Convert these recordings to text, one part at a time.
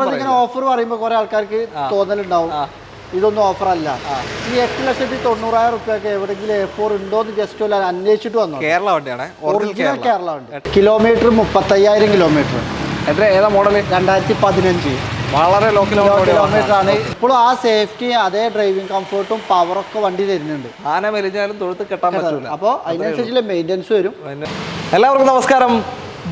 നമ്മളിങ്ങനെ ഓഫർ പറയുമ്പോൾ കുറെ ആൾക്കാർക്ക് തോന്നലുണ്ടാവും ഇതൊന്നും ഓഫർ അല്ല. ഈ 8,90,000 എവിടെയെങ്കിലും A4 ഉണ്ടോ എന്ന് ജസ്റ്റ് അന്വേഷിച്ചിട്ട് വന്നു. കേരള വണ്ടിയാണ്, ഒറിജിനൽ കേരള വണ്ടി. Kilometre 35,000 kilometre. ഏതാ മോഡൽ? 2015. വളരെ ലോ കിലോമീറ്റർ ആണ്. ഇപ്പോഴും ആ സേഫ്റ്റി, അതേ ഡ്രൈവിംഗ് കംഫർട്ടും പവറൊക്കെ വണ്ടി തരുന്നുണ്ട്. ആന മെലിഞ്ഞാലും തൊഴുത്ത് കെട്ടാൻ പറ്റില്ല. അപ്പോൾ അതിനനുസരിച്ചുള്ള മെയിൻ്റെനൻസ് വരും. എല്ലാവർക്കും നമസ്കാരം.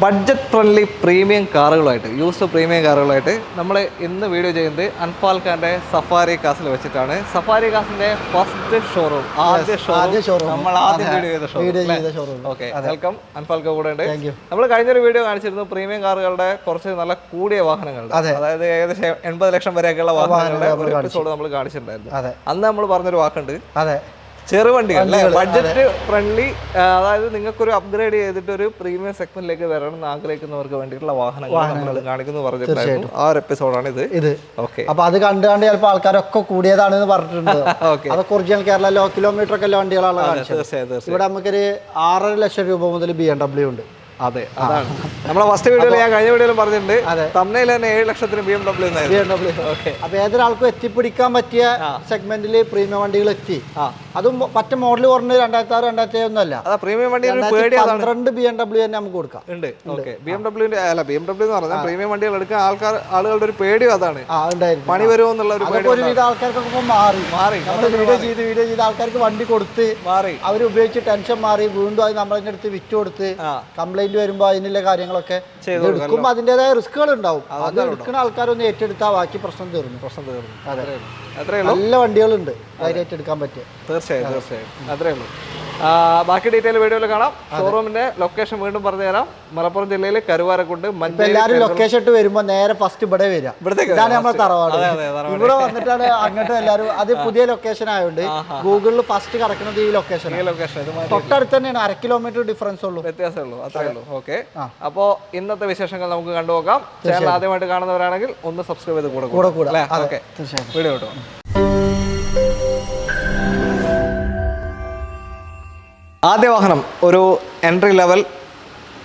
ബഡ്ജറ്റ് ഫ്രണ്ട്ലി പ്രീമിയം കാറുകളായിട്ട്, യൂസ്ഡ് പ്രീമിയം കാറുകളായിട്ട് നമ്മൾ ഇന്ന് വീഡിയോ ചെയ്യുന്നത് അൻഫാൽ ഖാന്റെ സഫാരി കാസിൽ വെച്ചിട്ടാണ്. സഫാരി കാസിന്റെ ഫസ്റ്റ് ഷോറൂം, ആദ്യ ഷോറൂം, നമ്മൾ ആദ്യം വീഡിയോ ചെയ്ത showroom. Okay, welcome. Anfal Khan കൂടെ ഉണ്ട്. നമ്മൾ കഴിഞ്ഞൊരു വീഡിയോ കാണിച്ചിരുന്നു പ്രീമിയം കാറുകളുടെ കുറച്ച് നല്ല കൂടിയ വാഹനങ്ങളുടെ, അതായത് ഏകദേശം 80 ലക്ഷം വരെയൊക്കെയുള്ള വാഹനങ്ങളുടെ ഒരു എപ്പിസോഡ് നമ്മൾ കാണിച്ചിട്ടുണ്ടായിരുന്നു. അന്ന് നമ്മൾ പറഞ്ഞൊരു വാക്കുണ്ട്, ചെറുവണ്ടികൾ, ബഡ്ജറ്റ് ഫ്രണ്ട്ലി, അതായത് നിങ്ങൾക്കൊരു അപ്ഗ്രേഡ് ചെയ്തിട്ട് ഒരു പ്രീമിയം സെഗ്മെന്റിലേക്ക് വരണം എന്ന് ആഗ്രഹിക്കുന്നവർക്ക് വേണ്ടിയിട്ടുള്ള വാഹനങ്ങൾ കാണിക്കുന്നു പറഞ്ഞിട്ടുണ്ടായിരുന്നു. ആ ഒരു എപ്പിസോഡാണ് ഇത്. ഓക്കെ, അപ്പൊ അത് കണ്ട് ചിലപ്പോൾ ആൾക്കാരൊക്കെ കൂടിയതാണെന്ന് പറഞ്ഞിട്ടുണ്ട്. അതൊക്കെ ഒറിജിനൽ കേരള ലോ കിലോമീറ്റർ ഒക്കെ വണ്ടികളാണ് കാണിച്ചത്. ഇവിടെ നമുക്കൊരു 6.5 ലക്ഷം രൂപ മുതൽ BMW ഉണ്ട്. അതെ, അതാണ് നമ്മളെ ഫസ്റ്റ് വീഡിയോയിൽ, ഞാൻ കഴിഞ്ഞ വീഡിയോയിലും പറഞ്ഞിട്ടുണ്ട്, തമിഴിൽ തന്നെ 7 ലക്ഷത്തിന് BMW. അപ്പൊ ഏതൊരാൾക്കും എത്തിപ്പിടിക്കാൻ പറ്റിയ സെഗ്മെന്റിൽ പ്രീമിയം വണ്ടികൾ എത്തി. അതും മറ്റേ മോഡൽ കുറഞ്ഞ 2006, 2007 ഒന്നും അല്ല. പ്രീമിയം വണ്ടി 12 BMW തന്നെ നമുക്ക് കൊടുക്കാം. BMW എന്ന് പറഞ്ഞാൽ പ്രീമിയം വണ്ടികൾ എടുക്കാൻ ആളുകളുടെ ഒരു പേടിയും അതാണ്, പണി വരുമോ എന്നുള്ള ഒരു പേടി. ഒരുവിധ ആൾക്കാർക്കൊക്കെ മാറി നമ്മൾ വീഡിയോ ചെയ്ത് ആൾക്കാർക്ക് വണ്ടി കൊടുത്ത് അവർ ഉപയോഗിച്ച് ടെൻഷൻ മാറി, വീണ്ടും അത് നമ്മളതിന്റെ അടുത്ത് വിറ്റ് കൊടുത്ത് കംപ്ലൈന്റ് വരുമ്പോ അതിനുള്ള കാര്യങ്ങളൊക്കെ എടുക്കുമ്പോൾ അതിൻ്റെതായ റിസ്കുകൾ ഉണ്ടാവും. അത് എടുക്കുന്ന ആൾക്കാരൊന്ന് ഏറ്റെടുത്താൽ ബാക്കി പ്രശ്നം തീർന്നു. അതെ, നല്ല വണ്ടികളുണ്ട് ധൈര്യമായിട്ട് എടുക്കാൻ പറ്റിയ. തീർച്ചയായും അത്രേ ഉള്ളൂ. ബാക്കി ഡീറ്റെയിൽ വീഡിയോയിൽ കാണാം. ഷോറൂമിന്റെ ലൊക്കേഷൻ വീണ്ടും പറഞ്ഞു തരാം. മലപ്പുറം ജില്ലയിലെ കരുവാരക്കുണ്ട്. എല്ലാവരും ലൊക്കേഷൻ ഇട്ട് വരുമ്പോ നേരെ ഫസ്റ്റ് ഇവിടെ വരിക. ഇതാണ് നമ്മളെ തറവാട്. ഇവിടെ വന്നിട്ടാണ് അങ്ങോട്ടും എല്ലാവരും. അത് പുതിയ ലൊക്കേഷൻ ആയതുകൊണ്ട് ഗൂഗിളിൽ ഫസ്റ്റ് കിടക്കുന്നത് ഈ ലൊക്കേഷൻ. തൊട്ടടുത്ത് തന്നെയാണ്, 1/2 കിലോമീറ്റർ ഡിഫറൻസ് ഉള്ളൂ, വ്യത്യാസമുള്ളൂ, അത്രേ ഉള്ളൂ. ഓക്കെ, അപ്പോ ഇന്നത്തെ വിശേഷങ്ങൾ നമുക്ക് കണ്ടുപോകാം. ചാനൽ ആദ്യമായിട്ട് കാണുന്നവരാണെങ്കിൽ ഒന്ന് സബ്സ്ക്രൈബ് ചെയ്ത് കൂടെ. വീഡിയോ കേട്ടോ. ആദ്യ വാഹനം ഒരു എൻട്രി ലെവൽ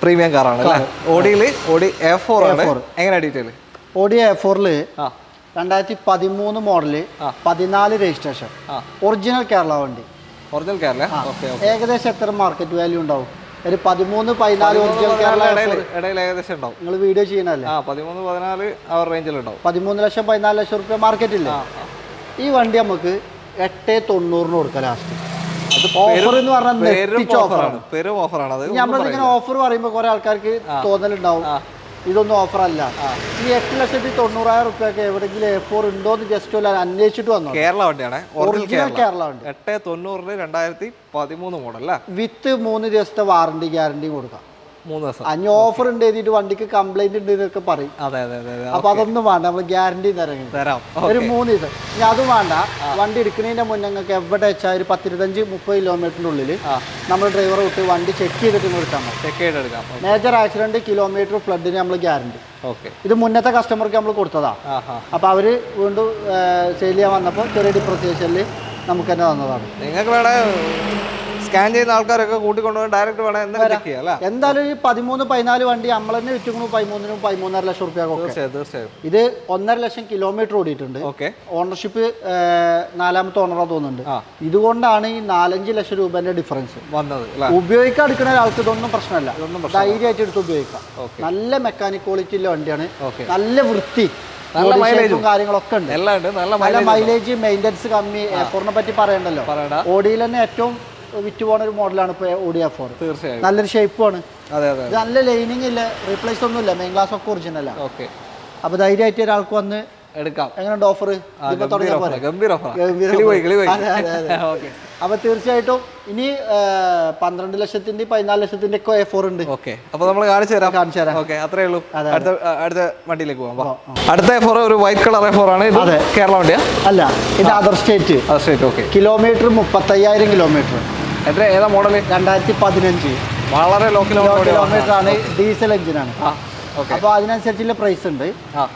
പ്രീമിയം കാറാണ്. ഓഡി A4 ആണ്. എങ്ങനെയാ detail? Audi A4 2013 model, 14 registration, original Kerala വണ്ടി. ഒറിജിനൽ കേരള. ഏകദേശം എത്ര മാർക്കറ്റ് വാല്യൂ ഉണ്ടാവും? ഒരു 13-14 ഒറിജിനൽ കേരള ഇടയിൽ ഏകദേശം ഉണ്ടാവും. നിങ്ങൾ വീഡിയോ ചെയ്യണല്ലേ? 13-14 ആ റേഞ്ചിലുണ്ടാവും. 13 ലക്ഷം 14 ലക്ഷം റുപ്യ മാർക്കറ്റ് ഇല്ല. ഈ വണ്ടി നമുക്ക് 8,90,000 കൊടുക്കാം ലാസ്റ്റ്. ഓഫർ എന്ന് പറഞ്ഞാൽ നമ്മളിങ്ങനെ ഓഫർ പറയുമ്പോൾ കുറെ ആൾക്കാർക്ക് തോന്നലുണ്ടാവും ഇതൊന്നും ഓഫർ അല്ല. ഈ 8,90,000 എവിടെയെങ്കിലും A4 ഉണ്ടോ എന്ന് ജസ്റ്റ് അന്വേഷിച്ചിട്ട് വന്നു. കേരള വണ്ടിയാണ്, ഒറിജിനൽ കേരള വണ്ടി. 8,90,000 2013 മോഡൽ വിത്ത് 3 ദിവസത്തെ വാറണ്ടി ഗ്യാരണ്ടിയും കൊടുക്കാം. 3 ദിവസം. അഞ്ഞ് ഓഫർ ഉണ്ട് എഴുതിയിട്ട് വണ്ടിക്ക് കംപ്ലൈന്റ് ഉണ്ട് എന്നൊക്കെ പറയും. അപ്പൊ അതൊന്നും വേണ്ട, നമ്മൾ ഗ്യാരണ്ടി തരാം ഒരു 3 ദിവസം. ഇനി അതും വേണ്ട, വണ്ടി എടുക്കുന്നതിന്റെ മുന്നേ നിങ്ങൾക്ക് എവിടെ വെച്ചാൽ ഒരു 10-25-30 കിലോമീറ്ററിന്റെ ഉള്ളിൽ നമ്മൾ ഡ്രൈവറെ വിട്ട് വണ്ടി ചെക്ക് ചെയ്തിട്ട് എടുക്കാൻ പറ്റും. മേജർ ആക്സിഡന്റ്, കിലോമീറ്റർ, ഫ്ലഡിന് നമ്മൾ ഗ്യാരണ്ടി. ഇത് മുന്നത്തെ കസ്റ്റമർക്ക് നമ്മൾ കൊടുത്തതാ. അപ്പൊ അവര് വീണ്ടും സെയിൽ ചെയ്യാൻ വന്നപ്പോൾ ചെറിയ ഡിപ്രിസിയേഷനിൽ നമുക്ക് തന്നെ തന്നതാണ്. നിങ്ങൾക്ക് വേണേ സ്കാൻ ചെയ്യുന്ന ആൾക്കാരൊക്കെ കൂട്ടിക്കൊണ്ടുപോയി ഡയറക്റ്റ് വേണം എന്തായാലും ഈ 13-14 വണ്ടി നമ്മൾ തന്നെ വിറ്റുന്നു 13-13.5 ലക്ഷം റുപ്യ. ഇത് 1.5 ലക്ഷം കിലോമീറ്റർ ഓടിയിട്ടുണ്ട്. ഓണർഷിപ്പ് 4ാമത്തെ ഓണറാ തോന്നുന്നുണ്ട്. ഇതുകൊണ്ടാണ് ഈ 4-5 ലക്ഷം രൂപേന്റെ ഡിഫറൻസ് വന്നത്. ഉപയോഗിക്കാൻ എടുക്കുന്ന ഒരാൾക്ക് ഇതൊന്നും പ്രശ്നമല്ല, ധൈര്യമായിട്ട് എടുത്ത് ഉപയോഗിക്കാം. നല്ല മെക്കാനിക് ക്വാളിറ്റി ഉള്ള വണ്ടിയാണ്, നല്ല വൃത്തി, കാര്യങ്ങളൊക്കെ ഉണ്ട്, നല്ല മൈലേജ്, മെയിൻ്റെനൻസ് കമ്മി. A4 പറ്റി പറയണ്ടല്ലോ. ഓഡിയിൽ തന്നെ ഏറ്റവും വിറ്റ് പോണ ഒരു മോഡലാണ് ഇപ്പോൾ ഓഡി A4. തീർച്ചയായും നല്ലൊരു ഷേപ്പുമാണ്, നല്ല ലൈനിങ് ഇല്ല, റീപ്ലേസ് ഒന്നും ഇല്ല, മെയിൻ ഗ്ലാസ് ഒക്കെ ഒറിജിനലാണ്. അപ്പൊ ധൈര്യമായിട്ട് ഒരാൾക്ക് വന്ന് എടുക്കാം. എങ്ങനെയുണ്ട് ഓഫർ? അപ്പൊ തീർച്ചയായിട്ടും ഇനി 12 ലക്ഷത്തിന്റെ 14 ലക്ഷത്തിന്റെ ഒക്കെ A4 ഉണ്ട്. അപ്പൊ നമ്മൾ കാണിച്ചു തരാം. അത്രേ ഉള്ളൂ. അടുത്ത വണ്ടിയിലേക്ക് പോകാം. അടുത്ത A4 ഒരു വൈറ്റ് കളർ A4 ആണ്. കേരള വണ്ടിയാ? അല്ല, ഇത് അതർ സ്റ്റേറ്റ്. Kilometre 35,000 kilometre. ഏതാ മോഡൽ? 2015. വളരെ ലോ കിലോമീറ്റർ ആണ്, ഡീസൽ എഞ്ചിനാണ്. അപ്പൊ അതിനനുസരിച്ചുള്ള പ്രൈസ് ഉണ്ട്.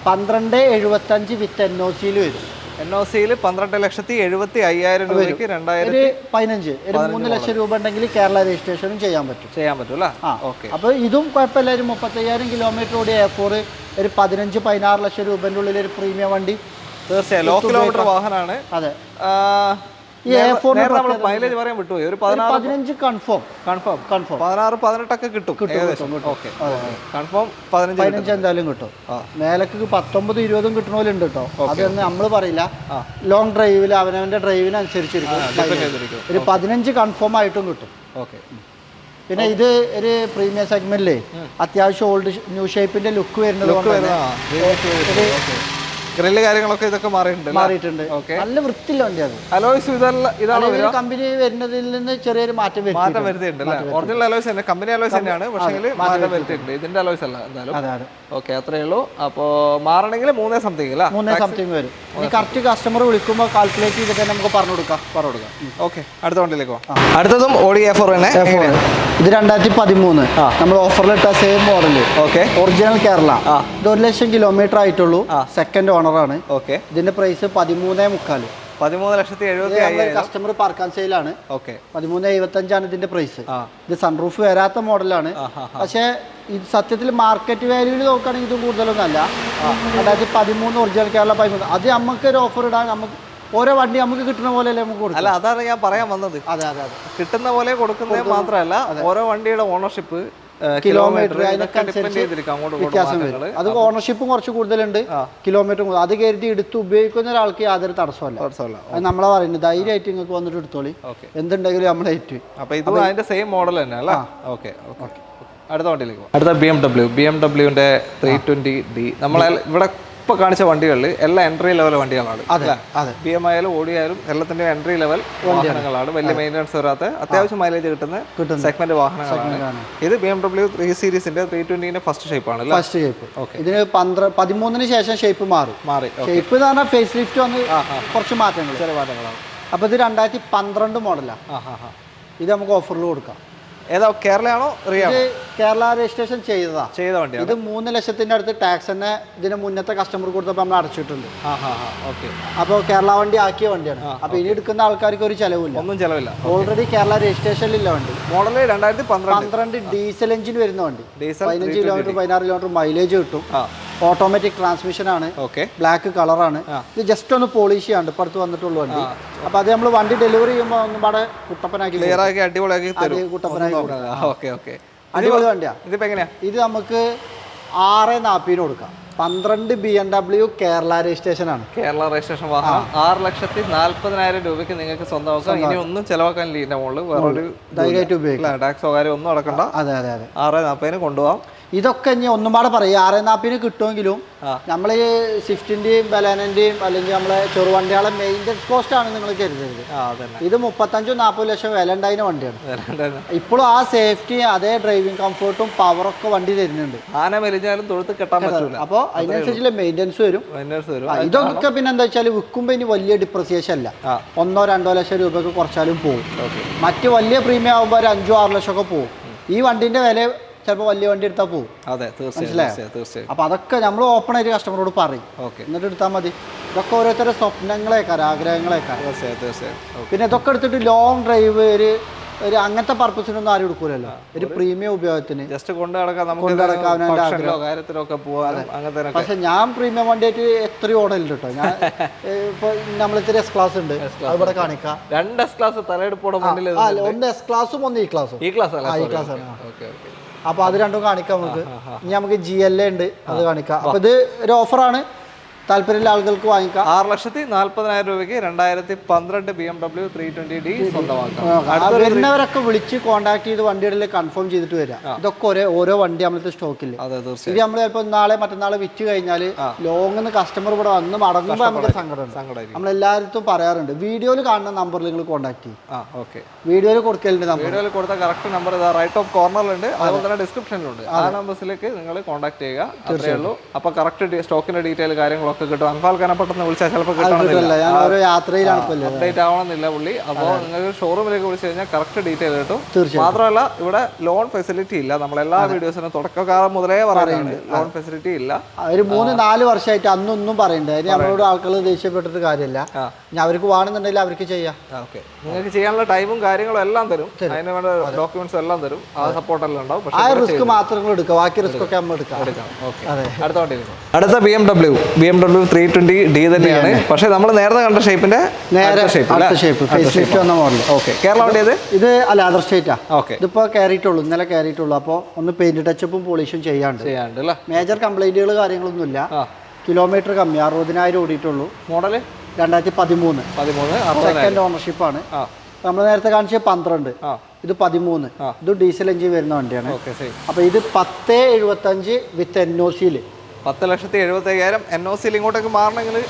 12.75 വിത്ത് NOC വരും. NOC 12,75,000 രൂപയ്ക്ക് 15 ഒരു 3 ലക്ഷം രൂപ ഉണ്ടെങ്കിൽ കേരള രജിസ്ട്രേഷനും ചെയ്യാൻ പറ്റും അല്ലേ? ഓക്കെ. അപ്പോൾ ഇതും കുഴപ്പമില്ല. ഒരു 35,000 കിലോമീറ്റർ ഓടിയ A4 ഒരു 15-16 ലക്ഷം രൂപേൻ്റെ ഉള്ളിൽ ഒരു പ്രീമിയം വണ്ടി തീർച്ചയായും ലോ കിലോമീറ്റർ വാഹനമാണ്. അതെ. ഈ A4 നമ്മൾ മൈലേജ് പറയാൻ വിട്ടുപോയി. ഒരു 15 കൺഫേം 16-18 ഒക്കെ കിട്ടും. ഓക്കെ, കൺഫേം 15 എന്തായാലും കിട്ടും. മേലക്ക് 19-20 കിട്ടണോലുണ്ട് കേട്ടോ. അതൊന്നും നമ്മൾ പറയില്ല. ലോങ് ഡ്രൈവിൽ അവനവന്റെ ഡ്രൈവിനനുസരിച്ചിരിക്കും. ഒരു 15 കൺഫേം ആയിട്ടും കിട്ടും. ഓക്കെ. പിന്നെ ഇത് ഒരു പ്രീമിയം സെഗ്മെന്റിലെ അത്യാവശ്യം ഓൾഡ് ന്യൂ ഷേപ്പിന്റെ ലുക്ക് വരുന്നത് ഗ്രില്ല് കാര്യങ്ങളൊക്കെ ഇതൊക്കെ മാറിയിട്ടുണ്ട്. നല്ല വൃത്തിയുള്ള വണ്ടി അത്. അലോയ്സ് ഇതാണ് കമ്പനി വരുന്നതിൽ നിന്ന് ചെറിയൊരു മാറ്റം വരുത്തിയിട്ടുണ്ട്. ഒറിജിനൽ അലോയ്സ് തന്നെ, കമ്പനി അലോയ്സ് തന്നെയാണ്, പക്ഷേ മാറ്റം വരുത്തിയിട്ടുണ്ട്. ഇതിന്റെ അലോയ്സ് അല്ല എന്തായാലും. ഓക്കെ, അത്രേ ഉള്ളൂ. അപ്പോൾ മാറണമെങ്കിൽ 3 സംതിങ് അല്ല, 3 സംതിങ് വരും. ഇനി കറക്റ്റ് കസ്റ്റമർ വിളിക്കുമ്പോൾ കാൽക്കുലേറ്റ് ചെയ്തിട്ട് നമുക്ക് പറഞ്ഞു കൊടുക്കാം. ഓക്കെ, അടുത്ത വണ്ടിയിലേക്ക് പോകാം. അടുത്തതും Audi A4 തന്നെ. ഇത് 2013 നമ്മൾ ഓഫറിലിട്ട same model. Okay, original Kerala. ഇത് 1 ലക്ഷം കിലോമീറ്റർ ആയിട്ടുള്ളൂ. സെക്കൻഡ് ഓണറാണ്. ഓക്കെ. ഇതിന്റെ price 13,75,000. 13,75,000 customer park and sale ആണ്. ഓക്കെ. 13,75,000 ഇതിന്റെ പ്രൈസ്. ഇത് സൺറൂഫ് വരാത്ത മോഡലാണ്. പക്ഷേ ഇത് സത്യത്തിൽ മാർക്കറ്റ് വാല്യൂവിൽ നോക്കുകയാണെങ്കിൽ ഇതും കൂടുതലൊന്നും അല്ല. 2013 ഒറിജിനൽ കേരള 13. അത് നമുക്ക് ഒരു ഓഫർ ഇടാൻ നമുക്ക് ഓരോ വണ്ടി നമുക്ക് കിട്ടുന്ന പോലെ അല്ലേ നമുക്ക് കൊടുക്കും. അല്ല, അതാണ് ഞാൻ പറയാൻ വന്നത്. അതെ, കിട്ടുന്ന പോലെ കൊടുക്കുന്നത് മാത്രമല്ല, ഓരോ വണ്ടിയുടെ ഓണർഷിപ്പ് കിലോമീറ്റർ വ്യത്യാസം വരും. അത് ഓണർഷിപ്പും കുറച്ച് കൂടുതലുണ്ട്, കിലോമീറ്റർ കൂടുതൽ. അത് കരുതി എടുത്ത് ഉപയോഗിക്കുന്ന ഒരാൾക്ക് യാതൊരു തടസ്സമല്ല. അത് നമ്മളെ പറയുന്നത് ധൈര്യമായിട്ട് നിങ്ങൾക്ക് വന്നിട്ട് എടുത്തോളി, എന്തുണ്ടെങ്കിലും നമ്മളെ ഏറ്റു. അപ്പൊ ഇത് അതിന്റെ സെയിം മോഡൽ തന്നെ അല്ല? ഓക്കെ. അടുത്ത വണ്ടിയിലേക്ക് പോകാം. അടുത്ത BMW-ന്റെ 320D. നമ്മളെ ഇവിടെ ഇപ്പോൾ കാണിച്ച വണ്ടികളിൽ എല്ലാം എൻട്രി ലെവൽ വണ്ടികളാണ്. BM ആയാലും Audi ആയാലും എല്ലാത്തിൻ്റെ എൻട്രി ലെവൽ വാഹനങ്ങളാണ്. വലിയ മെയിൻ്റനൻസ് വരാത്ത അത്യാവശ്യം മൈലേജ് കിട്ടുന്ന സെഗ്മെന്റ് വാഹനങ്ങളാണ്. ഇത് BMW 3 സീരീസിന്റെ 320ന്റെ ഫസ്റ്റ് ഷേപ്പാണ്. First shape. ഇതിന് 13 ശേഷം ഷേപ്പ് മാറി. ഷേപ്പ് എന്ന് പറഞ്ഞാൽ ഫേസ് ലിഫ്റ്റ് വന്ന് കുറച്ച് മാറ്റങ്ങൾ, ചെറിയ മാറ്റങ്ങളാണ്. അപ്പോൾ ഇത് 2012 മോഡലാണ്. ഇത് നമുക്ക് ഓഫറിൽ കൊടുക്കാം. ഏതാ, കേരളയാണോ റിയ? കേരള രജിസ്ട്രേഷൻ ചെയ്ത വണ്ടിയാണ്. ഇത് 3 ലക്ഷത്തിന്റെ അടുത്ത് ടാക്സ് തന്നെ ഇതിന് മുന്നത്തെ കസ്റ്റമർ കൊടുത്തപ്പോൾ നമ്മൾ അടച്ചിട്ടുണ്ട്. അപ്പോൾ കേരള വണ്ടി ആക്കിയ വണ്ടിയാണ്. അപ്പോൾ ഇനി എടുക്കുന്ന ആൾക്കാർക്ക് ഒരു ഒന്നും ചെലവില്ല. ഓൾറെഡി കേരള രജിസ്ട്രേഷനിലുള്ള വണ്ടി. മോഡൽ 2012 ഡീസൽ എഞ്ചിൻ വരുന്ന വണ്ടി. 15 കിലോമീറ്റർ 16 കിലോമീറ്റർ മൈലേജ് കിട്ടും. ഓട്ടോമാറ്റിക് ട്രാൻസ്മിഷൻ ആണ്. ബ്ലാക്ക് കളറാണ്. ഇത് ജസ്റ്റ് ഒന്ന് പോളിഷ് ചെയ്യാണ്ട് ഇപ്പൊ അടുത്ത് വന്നിട്ടുള്ളൂ വണ്ടി. അപ്പൊ അത് നമ്മൾ വണ്ടി ഡെലിവറി ചെയ്യുമ്പോൾ ഒന്നും പാടെ കുട്ടപ്പനാക്കി അടിപൊളിയാക്കി കുട്ടപ്പനാക്കി. അടിപൊളി വണ്ടിയാ. ഇതിപ്പോ എങ്ങനെയാ? ഇത് നമുക്ക് 6,40 കൊടുക്കാം. 12 BMW കേരള രജിസ്ട്രേഷൻ ആണ്. കേരള രജിസ്ട്രേഷൻ വാഹനം 6,40,000 രൂപയ്ക്ക് നിങ്ങൾക്ക് സ്വന്തമാക്കാം. ഇനി ഒന്നും ചെലവാക്കാൻ ഇതിന്റെ മുകളിൽ വേറൊരു ധൈര്യമായിട്ട് ഉപയോഗിക്കാം. ടാക്സോ കാര്യം ഒന്നും അടക്കണ്ട. അതെ 6,40 കൊണ്ടുപോകാം. ഇതൊക്കെ ഇനി ഒന്നും പാടെ പറയാം. 6,40 കിട്ടുമെങ്കിലും നമ്മൾ ഈ സ്വിഫ്റ്റിന്റെയും ബലാനന്റെയും അല്ലെങ്കിൽ നമ്മളെ ചെറുവണ്ടികളെ മെയിൻ്റെനൻസ് കോസ്റ്റ് ആണ് നിങ്ങൾ കരുതരുത്. ഇത് 35-40 ലക്ഷം വില ഉണ്ടായിരുന്ന വണ്ടിയാണ്. ഇപ്പോഴും ആ സേഫ്റ്റി, അതേ ഡ്രൈവിംഗ് കംഫർട്ടും പവറൊക്കെ വണ്ടി തരുന്നുണ്ട്. ആന മെലിഞ്ഞാലും തൊഴുത്ത് കെട്ടാൻ പറ്റില്ല. അപ്പോൾ അതിനനുസരിച്ചുള്ള മെയിൻ്റെനൻസ് വരും. ഇതൊക്കെ പിന്നെ എന്താ വെച്ചാൽ വിൽക്കുമ്പോൾ ഇനി വലിയ ഡിപ്രസിയേഷൻ അല്ല. 1-2 ലക്ഷം രൂപയ്ക്ക് കുറച്ചാലും പോകും. മറ്റ് വലിയ പ്രീമിയം ആകുമ്പോൾ ഒരു 5-6 ലക്ഷമൊക്കെ പോകും. ഈ വണ്ടിന്റെ വില ചിലപ്പോൾ വലിയ വണ്ടി എടുത്താൽ പോകും. തീർച്ചയായും. അപ്പൊ അതൊക്കെ നമ്മൾ ഓപ്പൺ ആയിട്ട് കസ്റ്റമറോട് പറയും, എന്നിട്ട് എടുത്താൽ മതി. ഇതൊക്കെ ഓരോരുത്തരുടെ സ്വപ്നങ്ങളേക്കാരം, ആഗ്രഹങ്ങളേക്കാരം. പിന്നെ ഇതൊക്കെ എടുത്തിട്ട് ലോങ് ഡ്രൈവ് ഒരു അങ്ങനത്തെ പർപ്പസിനൊന്നും ആരും എടുക്കൂലല്ലോ. ഒരു പ്രീമിയം ഉപയോഗത്തിന് ജസ്റ്റ് പക്ഷെ ഞാൻ പ്രീമിയം വണ്ടിയായിട്ട് എത്രയോ ഓടലുണ്ട് കേട്ടോ. ഞാൻ ഇപ്പൊ നമ്മളിത്തിരി S ക്ലാസ് ഉണ്ട്, അവിടെ കാണിക്കാം. 2 S ക്ലാസ് ഒന്ന് S ക്ലാസും ഒന്ന് E ക്ലാസും. ഈ ക്ലാസ് ആണ്. അപ്പൊ അത് രണ്ടും കാണിക്കാം നമുക്ക്. ഇനി നമുക്ക് GLA ഉണ്ട്, അത് കാണിക്കാം. അപ്പൊ ഇത് ഒരു ഓഫറാണ്, താല്പര്യമുള്ള ആളുകൾക്ക് വാങ്ങിക്കാം. 6,40,000 രൂപയ്ക്ക് 2012 BMW 320D സ്വന്തമാക്കാം. വരുന്നവരൊക്കെ വിളിച്ച് കോൺടാക്ട് ചെയ്ത് വണ്ടിയുടെ കൺഫേം ചെയ്തിട്ട് വരാം. ഇതൊക്കെ ഓരോ വണ്ടി നമ്മളത്തെ സ്റ്റോക്കില്ല. ഇത് നമ്മൾ ചിലപ്പോൾ നാളെ മറ്റന്നാളെ വിറ്റ് കഴിഞ്ഞാൽ ലോങ്ങിന്ന് കസ്റ്റമർ ഇവിടെ വന്ന് മടങ്ങുമ്പോൾ നമുക്ക് സങ്കടമുണ്ട്. നമ്മളെല്ലാവരും പറയാറുണ്ട്, വീഡിയോയിൽ കാണുന്ന നമ്പറിൽ നിങ്ങൾ കോൺടാക്ട് ചെയ്യും. വീഡിയോയിൽ കൊടുക്കലുണ്ട്. വീഡിയോയിൽ കൊടുത്ത കറക്റ്റ് നമ്പർ റൈറ്റ് ഓഫ് കോർണറിലുണ്ട്, അതുപോലെ തന്നെ ഡിസ്ക്രിപ്ഷനിലുണ്ട്. ആ നമ്പേഴ്സിലേക്ക് നിങ്ങൾ കോൺടാക്ട് ചെയ്യുക. അത്രേ ഉള്ളൂ. അപ്പോൾ കറക്റ്റ് സ്റ്റോക്കിന്റെ ഡീറ്റെയിൽ കാര്യങ്ങളൊക്കെ കാര്യങ്ങളൊക്കെ കിട്ടും. അൻഫാൽക്കാനെ പെട്ടെന്ന് വിളിച്ചാൽ ചിലപ്പോൾ കിട്ടണമെന്നില്ല, ഞാൻ ഓരോ യാത്രയിലാണ് ഇപ്പൊ അപ്ഡേറ്റ് ആവണമെന്നില്ല പുള്ളി. അപ്പോൾ നിങ്ങൾക്ക് ഷോറൂമിലേക്ക് വിളിച്ചു കഴിഞ്ഞാൽ കറക്റ്റ് ഡീറ്റെയിൽ കിട്ടും. മാത്രമല്ല ഇവിടെ ലോൺ ഫെസിലിറ്റി ഇല്ല. നമ്മളെല്ലാ വീഡിയോസിനും തുടക്കകാലം മുതലേ പറയുന്നുണ്ട് ലോൺ ഫെസിലിറ്റി ഇല്ല. ഒരു 3-4 വർഷമായിട്ട് അന്നൊന്നും പറയണ്ടേ, അതിന് നമ്മളോട് ആൾക്കാർ ദേഷ്യപ്പെട്ടിട്ട് കാര്യമില്ല. ഞാൻ അവർക്ക് വേണമെന്നുണ്ടെങ്കിൽ അവർക്ക് ചെയ്യാം. ഓക്കെ, നിങ്ങൾക്ക് ചെയ്യാനുള്ള ടൈമും കാര്യങ്ങളും എല്ലാം തരും, അതിന് വേണ്ട ഡോക്യുമെന്റ്സ് എല്ലാം തരും, ആ സപ്പോർട്ടെല്ലാം ഉണ്ടാവും. ആ റിസ്ക് മാത്രം എടുക്കുക, ബാക്കി റിസ്ക് ഒക്കെ നമ്മൾ എടുക്കാം. അടുത്ത BMW 320D തന്നെയാണ്. പക്ഷെ നമ്മൾ നേരത്തെ കണ്ട ഷേപ്പിന്റെ ഓക്കെ. കേരള വണ്ടിയത് ഇത് അല്ല, അതർ സ്റ്റേറ്റാ. ഓക്കെ, ഇതിപ്പോ കയറിയിട്ടുള്ളൂ, ഇന്നലെ കയറിയിട്ടുള്ളൂ. അപ്പോൾ ഒന്ന് പെയിന്റ് ടച്ചപ്പും പോളിഷും ചെയ്യാണ്ട് മേജർ കംപ്ലൈന്റുകൾ കാര്യങ്ങളൊന്നും ഇല്ല. കിലോമീറ്റർ കമ്മി, 60,000 ഓടിയിട്ടുള്ളൂ. Model 2013 second ഓണർഷിപ്പാണ്. നമ്മൾ നേരത്തെ കാണിച്ച 12, ഇത് 13. ഇത് ഡീസൽ എഞ്ചിൻ വരുന്ന വണ്ടിയാണ്. അപ്പൊ ഇത് 10,75 വിത്ത് NOC. 10,75,000 NOC ഇങ്ങോട്ടേക്ക് മാറണമെങ്കിൽ ഒരു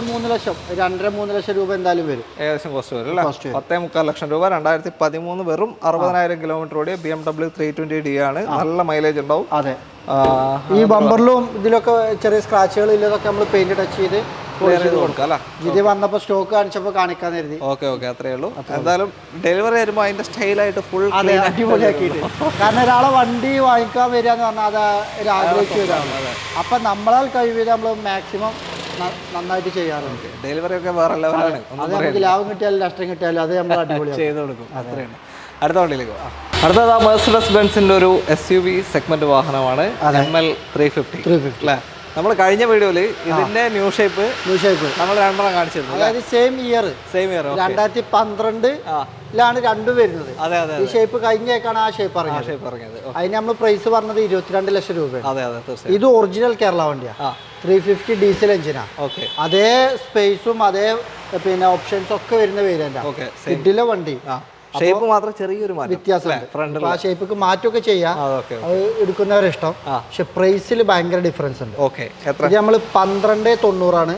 3 ലക്ഷം, 2.5-3 ലക്ഷം രൂപ എന്തായാലും വരും, ഏകദേശം കോസ്റ്റ് വരും അല്ലേ? 10.75 ലക്ഷം രൂപ. 2013 വെറും 60,000 കിലോമീറ്റർ ഓടിയ BMW 320D ആണ്. നല്ല മൈലേജ് ഉണ്ടാവും. അതെ, ഈ ബമ്പറിലും ഇതിലൊക്കെ ചെറിയ സ്ക്രാച്ചുകൾ ഇല്ലതൊക്കെ നമ്മൾ പെയിന്റ് ടച്ച് ചെയ്ത് ഇത് വന്നപ്പോ സ്റ്റോക്ക് കാണിച്ചപ്പോ കാണിക്കാൻ കരുതി. ഓക്കെ, അത്രേ ഉള്ളൂ. എന്തായാലും ഡെലിവറി വരുമ്പോൾ അതിന്റെ സ്റ്റൈലായിട്ട് ഫുൾ അടിപൊളിയാക്കിയിട്ട്, കാരണം ഒരാളെ വണ്ടി വാങ്ങിക്കാൻ വരിക എന്ന് പറഞ്ഞാൽ അത് ഒരു ആഗ്രഹിച്ചതാണ്. അപ്പൊ നമ്മളാൽ കഴിവ് നമ്മൾ മാക്സിമം നന്നായിട്ട് ചെയ്യാറുണ്ട്. ഡെലിവറി ഒക്കെ വേറെ ലെവലാണ്. അത് നമുക്ക് ലാഭം കിട്ടിയാലും നഷ്ടം കിട്ടിയാലും അത് നമ്മൾ അടിപൊളി ചെയ്ത് കൊടുക്കും. അത്രയാണ്. അടുത്ത വണ്ടിയിലേക്ക് പോകാം. അടുത്തത് മെർസിഡസ് ബെൻസിന്റെ ഒരു SUV സെഗ്മെന്റ് വാഹനമാണ് ML 350 അല്ലേ? നമ്മൾ കഴിഞ്ഞ വീഡിയോയില് ഇതിന്റെ ന്യൂ ഷേപ്പ് നമ്മൾ രണ്ടെണ്ണം കാണിച്ചിരുന്നു. അതായത് സെയിം ഇയർ 2012 രണ്ടും വരുന്നത്. ഈ ഷേപ്പ് കഴിഞ്ഞേക്കാണ് ആ ഷേപ്പ് ഇറങ്ങിയത്. അതിന് നമ്മൾ പ്രൈസ് പറഞ്ഞത് 22 ലക്ഷം രൂപയാണ്. ഇത് ഒറിജിനൽ കേരള വണ്ടിയാ, 350 ഡീസൽ എഞ്ചിനാ. അതേ സ്പേസും അതേ പിന്നെ ഓപ്ഷൻസ് ഒക്കെ വരുന്ന വേരിയന്റാ. ഇതിലെ വണ്ടി ഷേപ്പ് മാത്രം ചെറിയൊരു വ്യത്യാസം. ആ ഷേപ്പ് മാറ്റമൊക്കെ ചെയ്യാം, അത് എടുക്കുന്നവരെ ഇഷ്ടം. പക്ഷെ പ്രൈസിൽ ഭയങ്കര ഡിഫറൻസ് ഉണ്ട്. ഇത് നമ്മൾ 12,90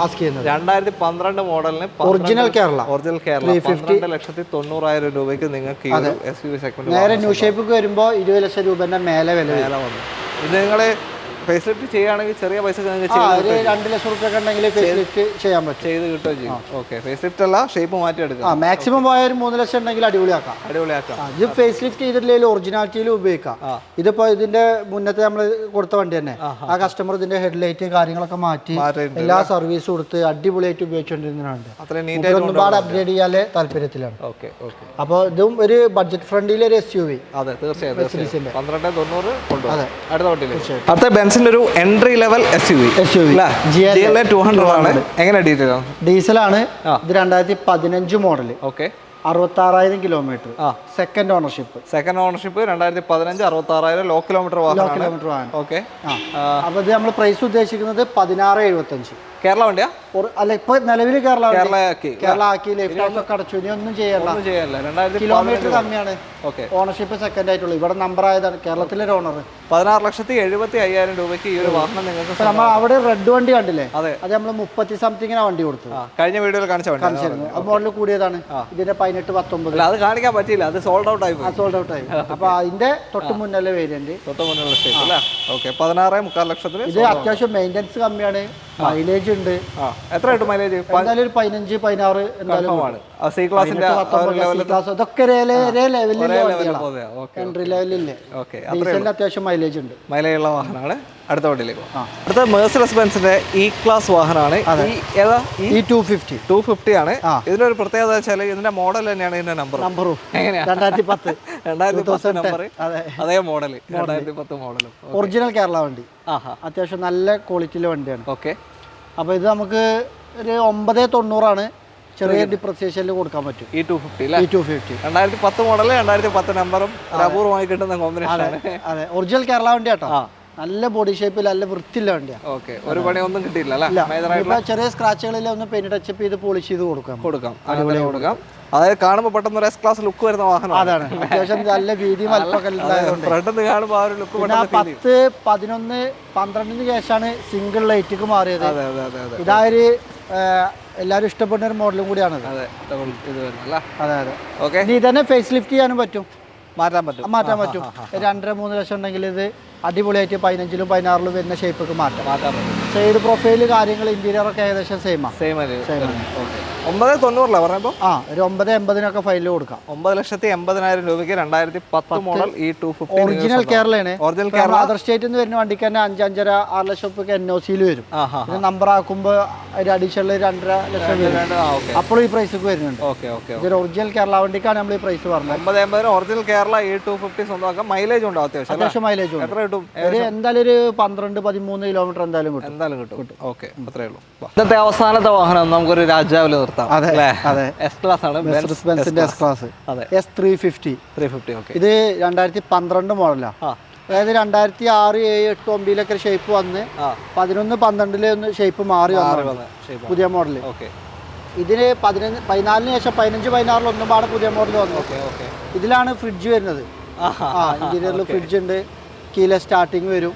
ആസ്ക് ചെയ്യുന്നത്. 2012 മോഡലിന് ഒറിജിനൽ കേരള 12,90,000 രൂപയ്ക്ക് നിങ്ങൾക്ക് SUV സെഗ്മെന്റ് നേരെ ന്യൂ ഷേപ്പ് വരുമ്പോൾ 20 ലക്ഷം രൂപന്റെ മേലെ വില വന്നു. ഇത് നിങ്ങള് ഫേസ് ലിഫ്റ്റ് ചെയ്യുകയാണെങ്കിൽ ചെറിയ പൈസ 2 ലക്ഷം റുപ്യ ഉണ്ടെങ്കിൽ ഫേസ് ലിഫ്റ്റ് ചെയ്യാൻ പറ്റും, ചെയ്ത് കിട്ടുകയും ചെയ്യും. ഓക്കെ, ഫേസ് ലിഫ്റ്റ് അല്ല, ഷേപ്പ് മാറ്റി എടുക്കാം. മാക്സിമം പോയ ഒരു 3 ലക്ഷം ഉണ്ടെങ്കിൽ അടിപൊളിയാക്കാം. ഇത് ഫേസ് ലിഫ്റ്റ് ചെയ്തിട്ടില്ലെങ്കിൽ ഒറിജിനാലിറ്റിയിൽ ഉപയോഗിക്കാം. ഇതിപ്പോ ഇതിന്റെ മുന്നത്തെ നമ്മൾ കൊടുത്ത വണ്ടി തന്നെ, ആ കസ്റ്റമർ ഇതിന്റെ ഹെഡ്ലൈറ്റ് കാര്യങ്ങളൊക്കെ മാറ്റി എല്ലാ സർവീസും കൊടുത്ത് അടിപൊളിയായിട്ട് ഉപയോഗിച്ചുകൊണ്ടിരുന്നതാണ്. ഒരുപാട് അപ്ഗ്രേഡ് ചെയ്യാൻ താല്പര്യത്തിലാണ്. അപ്പോൾ ഇതും ഒരു ബഡ്ജറ്റ് ഫ്രണ്ട്ലി ഒരു SUV. അതെ, തീർച്ചയായും 12,90. അടുത്ത ബെൻസിന്റെ ഒരു എൻട്രി ലെവൽ SUV GLA 200 ആണ്. എങ്ങനെ ഡീസലാണ്. ഇത് 2015 model. 66,000 kilometre. Second ownership 2015 66,000 low kilometre വാഹനം. ഓക്കെ, അപ്പൊ ഇത് നമ്മൾ പ്രൈസ് ഉദ്ദേശിക്കുന്നത് 16,75. കേരള വണ്ടിയാ? അല്ല, ഇപ്പൊ നിലവിൽ കേരള ആക്കി ലൈഫ് ടാക്സ് ഒക്കെ അടച്ചു, ഇനി ഒന്നും ചെയ്യല്ല. കിലോമീറ്റർ കമ്മിയാണ്. ഓണർഷിപ്പ് സെക്കൻഡ് ആയിട്ടുള്ളൂ. ഇവിടെ നമ്പർ ആയതാണ് കേരളത്തിലെ ഒരു ഓണർ. 16,75,000 രൂപയ്ക്ക് ഈ ഒരു വാഹനം നിങ്ങൾക്ക്. നമ്മൾ അവിടെ റെഡ് വണ്ടി കണ്ടില്ലേ, അത് നമ്മൾ 30 സംതിങ്ങിനാ വണ്ടി കൊടുത്തു. കഴിഞ്ഞ വീഡിയോയിൽ കാണിച്ചിരുന്നു. അത് മോഡൽ കൂടിയതാണ്. ഇതിന്റെ 18-19 അത് കാണിക്കാൻ പറ്റിയില്ല, അത് സോൾഡ് ഔട്ട് ആയി. അപ്പൊ അതിന്റെ തൊട്ട് മുന്നല്ലേ വേരിയന്റ്. 16.75 ലക്ഷത്തിന്. ഇത് അത്യാവശ്യം മെയിൻ്റെനൻസ് കമ്മിയാണ്, മൈലേജ് ഉണ്ട്. എത്ര കിട്ടും മൈലേജ്? എന്തായാലും ഒരു 15-16 എന്തായാലും. ഇതൊക്കെ എൻട്രി ലെവലില്ലേ, ഡീസലിന് അത്യാവശ്യം മൈലേജ് ഉണ്ട്. മൈലേജുള്ള വാഹനമാണ്. അടുത്ത വണ്ടിയിലേക്ക് അടുത്ത മെർസിഡസ് ബെൻസിന്റെ ഇ ക്ലാസ് വാഹനമാണ്. ഏതാ? ഈ 250 ആണ്. ഇതിന്റെ ഒരു പ്രത്യേകത വെച്ചാൽ ഇതിന്റെ മോഡൽ തന്നെയാണ് ഇതിന്റെ നമ്പറും. എങ്ങനെയാ? 2010 നമ്പർ, അതേ മോഡൽ. 2010 മോഡലും ഒറിജിനൽ കേരള വണ്ടി. അത്യാവശ്യം നല്ല ക്വാളിറ്റിയിലെ വണ്ടിയാണ്. ഓക്കെ, അപ്പൊ ഇത് നമുക്ക് ഒരു 9,90 ചെറിയ ഡിപ്രസിയേഷനിൽ കൊടുക്കാൻ പറ്റും. ഈ 250 2010 മോഡൽ, 2010 നമ്പറും അപൂർവമായി കിട്ടുന്ന കോമ്പിനേഷൻ. അതെ, ഒറിജിനൽ കേരള വണ്ടി കേട്ടോ. നല്ല ബോഡി ഷേപ്പിൽ നല്ല വൃത്തിയുള്ള വണ്ടിയാണ്. ഒരു പണിയൊന്നും കിട്ടിയില്ല. ചെറിയ സ്ക്രാച്ചുകളിൽ ഒന്ന് പെയിന്റ് ടച്ചപ്പ് ചെയ്ത് പോളിഷ് ചെയ്ത് കൊടുക്കാം. അതായത് കാണുമ്പോൾ പെട്ടെന്ന് ഒരു S-ക്ലാസ് ലുക്ക് വരുന്ന വാഹനം. അതാണ് അത്യാവശ്യം നല്ല വീതി വലിപ്പമൊക്കെ കാണുമ്പോൾ ആ ഒരു ലുക്ക്. 10-11-12 ശേഷമാണ് സിംഗിൾ ലൈറ്റിക്ക് മാറിയത്. ഇതായൊരു എല്ലാവരും ഇഷ്ടപ്പെടുന്ന ഒരു മോഡലും കൂടിയാണ്. ഇതന്നെ ഫേസ് ലിഫ്റ്റ് ചെയ്യാനും പറ്റും, മാറ്റാൻ പറ്റും. 2-3 ലക്ഷം ഉണ്ടെങ്കിൽ ഇത് അടിപൊളിയായിട്ട് 15-ലും 16-ലും വരുന്ന ഷേപ്പൊക്കെ മാറ്റാൻ പറ്റും. സൈഡ് പ്രൊഫൈല് കാര്യങ്ങൾ ഇന്റീരിയർ ഒക്കെ ഏകദേശം സെയിം 990 പറഞ്ഞപ്പോ ഒരു 980-നൊക്കെ ഫൈനൽ കൊടുക്കാം. 9,80,000 രൂപയ്ക്ക് 2010 മോഡൽ ഈ 250 ഒറിജിനൽ കേരളയാണ്. ഒറിജിനൽ കേരള. അതർ സ്റ്റേറ്റിൽ നിന്ന് വരുന്ന വണ്ടിക്ക് തന്നെ 5-5.5-6 ലക്ഷം രൂപ NOC-ൽ വരും. നമ്പർ ആക്കുമ്പോൾ ഒരു അഡീഷണൽ 2.5 ലക്ഷം വരും. അപ്പോൾ ഈ പ്രൈസൊക്കെ വരുന്നുണ്ട്. ഇതൊരു ഒറിജിനൽ കേരള വണ്ടിക്കാണ് നമ്മൾ ഈ പ്രൈസ് പറഞ്ഞത്. 980 ഒറിജിനൽ കേരള ഈ 250 സ്വന്തമാക്കാം. മൈലേജ് ഉണ്ടോ? അത്യാവശ്യം മൈലേജ് ഉണ്ട്. എത്ര കിട്ടും? എന്തായാലും ഒരു 12-13 കിലോമീറ്റർ എന്തായാലും കിട്ടും. ഓക്കെ, അത്രേ ഉള്ളൂ. ഇന്നത്തെ അവസാനത്തെ വാഹനം നമുക്കൊരു രാജാവിൽ നിർത്താം. എസ് ക്ലാസ് ആണ്. ബെൻസിന്റെ എസ് ക്ലാസ് S350. ഇത് 2012 മോഡലാണ്. അതായത് 2006, 7, 8, 9-ലൊക്കെ ഷേപ്പ് വന്ന് 11, 12 ഷേപ്പ് മാറി വന്നു പുതിയ മോഡല്. ഇതിന് 14-ന് ശേഷം 15, 16-ൽ ഒന്നും പാടെ പുതിയ മോഡൽ വന്നു. ഇതിലാണ് ഫ്രിഡ്ജ് വരുന്നത്. ഇന്റീരിയറിൽ ഫ്രിഡ്ജ് ഉണ്ട്, കീല സ്റ്റാർട്ടിങ് വരും.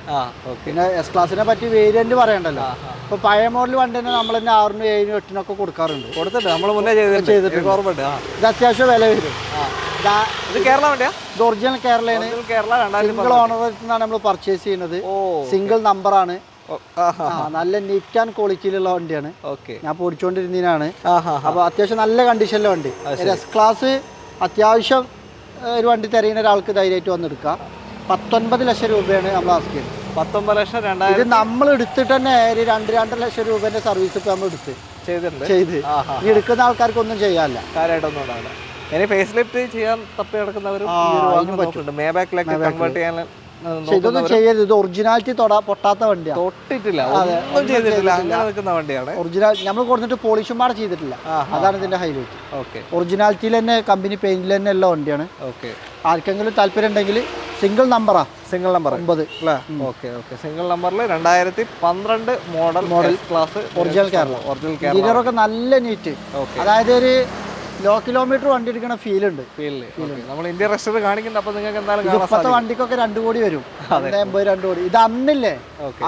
പിന്നെ എസ് ക്ലാസിനെ പറ്റി വേരിയന്റ് പറയണ്ടല്ലോ. ഇപ്പൊ പഴയ മോഡൽ വണ്ടി തന്നെ നമ്മൾ തന്നെ 6-നും 7-നും 8-നൊക്കെ കൊടുക്കാറുണ്ട്. നമ്മൾ മുന്നേ ചെയ്തിട്ടുണ്ട്. ഇത് അത്യാവശ്യം വില വരും. ഇത് കേരള വണ്ടിയാ? ഇത് ഒറിജിനൽ കേരളയാണ്. സിംഗിൾ ഓണറിനാണ് നമ്മൾ പർച്ചേസ് ചെയ്യുന്നത്. സിംഗിൾ നമ്പറാണ്. നല്ല നീറ്റ് ആൻഡ് ക്വാളിറ്റിയിലുള്ള വണ്ടിയാണ്. ഞാൻ ഓടിച്ചുകൊണ്ടിരുന്നതിനാണ്. അപ്പൊ അത്യാവശ്യം നല്ല കണ്ടീഷനിലെ വണ്ടി. എസ് ക്ലാസ് അത്യാവശ്യം ഒരു വണ്ടി തിരയുന്ന ഒരാൾക്ക് ധൈര്യമായിട്ട് വന്നെടുക്കാം. 19 ലക്ഷം രൂപയാണ് നമ്മൾ ആസ്ക് ചെയ്യുന്നത്. 19 ലക്ഷം. ഇത് നമ്മൾ എടുത്തിട്ട് തന്നെ ഒരു 2-2.5 ലക്ഷം രൂപേന്റെ സർവീസ് ഇപ്പൊ നമ്മൾ ചെയ്ത് ഈ എടുക്കുന്ന ആൾക്കാർക്ക് ഒന്നും ചെയ്യാനില്ല. കാര്യമായിട്ടൊന്നും ഉണ്ടാവില്ല. ഇനി ഫേസ് ലിഫ്റ്റ് ചെയ്യാൻ തപ്പി കിടക്കുന്നവരും മേബാക്കിലേക്ക് കൺവേർട്ട് ചെയ്യാൻ. ഇതൊന്നും ചെയ്യരുത്. ഇത് ഒറിജിനാലിറ്റി പൊട്ടാത്ത വണ്ടിയാണ്. തൊട്ടിട്ടില്ല, ഒന്നും ചെയ്തിട്ടില്ല, അങ്ങനെ നിൽക്കുന്ന വണ്ടിയാണ്. ഒറിജിനൽ നമ്മൾ കൊടുത്തിട്ട് പോളിഷും പാടെ ചെയ്തിട്ടില്ല. അതാണ് ഇതിന്റെ ഹൈലൈറ്റ്. ഒറിജിനാലിറ്റിയിൽ തന്നെ കമ്പനി പെയിന്റിൽ തന്നെ ഉള്ള വണ്ടിയാണ്. ആർക്കെങ്കിലും താല്പര്യം ഉണ്ടെങ്കിൽ സിംഗിൾ നമ്പർ 9 അല്ലേ? സിംഗിൾ നമ്പറിൽ 2012 മോഡൽ ക്ലാസ് ഒറിജിനൽ കേരള. ഇന്റീരിയറൊക്കെ നല്ല നീറ്റ്. അതായത് ഒരു ലോ കിലോമീറ്റർ വണ്ടി എടുക്കുന്ന ഫീൽ ഉണ്ട്. നമ്മൾ ഇന്ത്യ റെസ്റ്റോറന്റ് കാണിക്കുന്നത്. അപ്പൊ നിങ്ങൾക്ക് എന്തായാലും ഇപ്പത്തെ വണ്ടിക്കൊക്കെ 2 കോടി വരും. 80, 2 കോടി. ഇത് അന്നില്ലേ,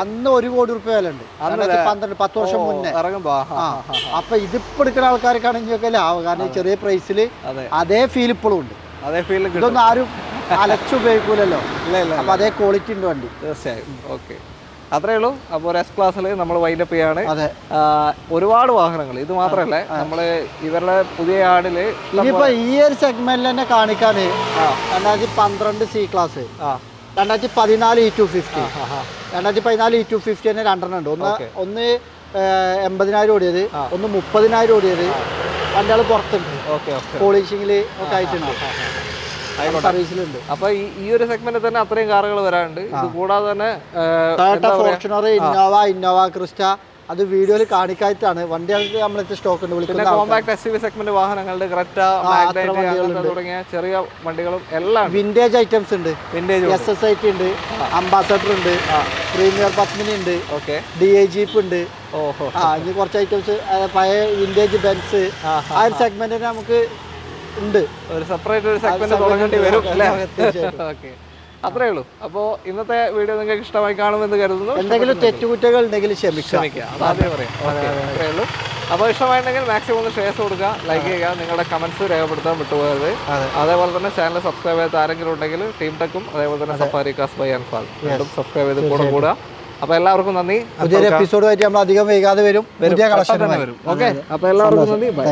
അന്ന് 1 കോടി രൂപ വില ഉണ്ട്. 2012, 10 വർഷം മുന്നേ. അപ്പൊ ഇതിപ്പോ എടുക്കുന്ന ആൾക്കാർക്കാണെങ്കിൽ ഒക്കെ ലാഭം. കാരണം ചെറിയ പ്രൈസിൽ അതേ ഫീൽ ഇപ്പോഴും ഉണ്ട്. ഇതൊന്നും ആരും അലച്ചുപയോഗിക്കൂലല്ലോ. അപ്പൊ അതേ ക്വാളിറ്റി ഉണ്ട് വണ്ടി. തീർച്ചയായും. അത്രേ ഉള്ളൂ. അപ്പോൾ എസ് ക്ലാസ്സിൽ നമ്മൾ വൈൻഡപ്പ് ചെയ്യാണ്. ഒരുപാട് വാഹനങ്ങൾ ഇത് മാത്രമല്ല, നമ്മള് ഇവരുടെ പുതിയ ആടില് ഇനിയിപ്പോ ഈ ഒരു സെഗ്മെന്റിൽ തന്നെ കാണിക്കാന് 2012 C ക്ലാസ്, 2014 E250, 2014 E250 തന്നെ 2 ഉണ്ട്. ഒന്ന് 80,000 ഓടിയത്, ഒന്ന് 30,000 ഓടിയത്. വണ്ടികൾ പുറത്തുണ്ട്, പോളിഷിങ്ങില് ഒക്കെ ആയിട്ടുണ്ട്, സർവീസിലുണ്ട്. അപ്പൊ ഈ ഒരു സെഗ്മെന്റിൽ തന്നെ അത്രയും കാറുകൾ വരാനുണ്ട്. ഇത് കൂടാതെ തന്നെ ഫോർച്യൂണർ, ഇന്നോവ ക്രിസ്റ്റ, അത് വീഡിയോയിൽ കാണിക്കായിട്ടാണ്. വണ്ടികൾക്ക് നമ്മളെത്തി സ്റ്റോക്ക് ഉണ്ട്. പിന്നെ കോമ്പാക്ട് SUV സെഗ്മെന്റ് വാഹനങ്ങളുടെ ക്രെറ്റ, മാഗ്നൈറ്റ് തുടങ്ങിയ ചെറിയ വണ്ടികളും എല്ലാം. വിന്റേജ് ഐറ്റംസ് ഉണ്ട്. SSIT ഉണ്ട്, അംബാസഡർ ഉണ്ട്, പ്രീമിയർ പത്മിനി ഉണ്ട്, DI ജീപ്പ് ഉണ്ട്. ഇനി കുറച്ച് ഐറ്റംസ് പഴയ വിന്റേജ് ബെൻസ്, ആ ഒരു സെഗ്മെന്റിന് നമുക്ക് ഉണ്ട്. ഒരു സെപ്പറേറ്റ് ഒരു സെഗ്മെന്റ് തുടങ്ങേണ്ടി വരും അല്ലേ? അത്രേ ഉള്ളൂ. അപ്പോൾ ഇന്നത്തെ വീഡിയോ നിങ്ങൾക്ക് ഇഷ്ടമായി കാണുമെന്ന് കരുതുന്നു. എന്തെങ്കിലും തെറ്റുകുറ്റങ്ങൾ ഉണ്ടെങ്കിൽ ക്ഷമിക്കാം. അതാദ്യം പറയാം. അത്രേ ഉള്ളൂ. അപ്പോൾ ഇഷ്ടമായിട്ടുണ്ടെങ്കിൽ മാക്സിമം ഒന്ന് ഷെയർസ് കൊടുക്കുക, ലൈക്ക് ചെയ്യുക, നിങ്ങളുടെ കമന്റ്സ് രേഖപ്പെടുത്താൻ വിട്ടുപോകരുത്. അതേപോലെ തന്നെ ചാനൽ സബ്സ്ക്രൈബ് ചെയ്യാത്ത ആരെങ്കിലും ഉണ്ടെങ്കിൽ ടീം ടെക്കും അതേപോലെ തന്നെ സഫാരി കാസ് ബൈ അൻഫാൽ രണ്ടും സബ്സ്ക്രൈബ് ചെയ്ത് കൂടുക. അപ്പോൾ എല്ലാവർക്കും നന്ദി. പുതിയൊരു എപ്പിസോഡുമായിട്ട് നമ്മൾ അധികം വൈകാതെ വരും. ഓക്കെ, അപ്പോൾ എല്ലാവർക്കും നന്ദി. ബൈ.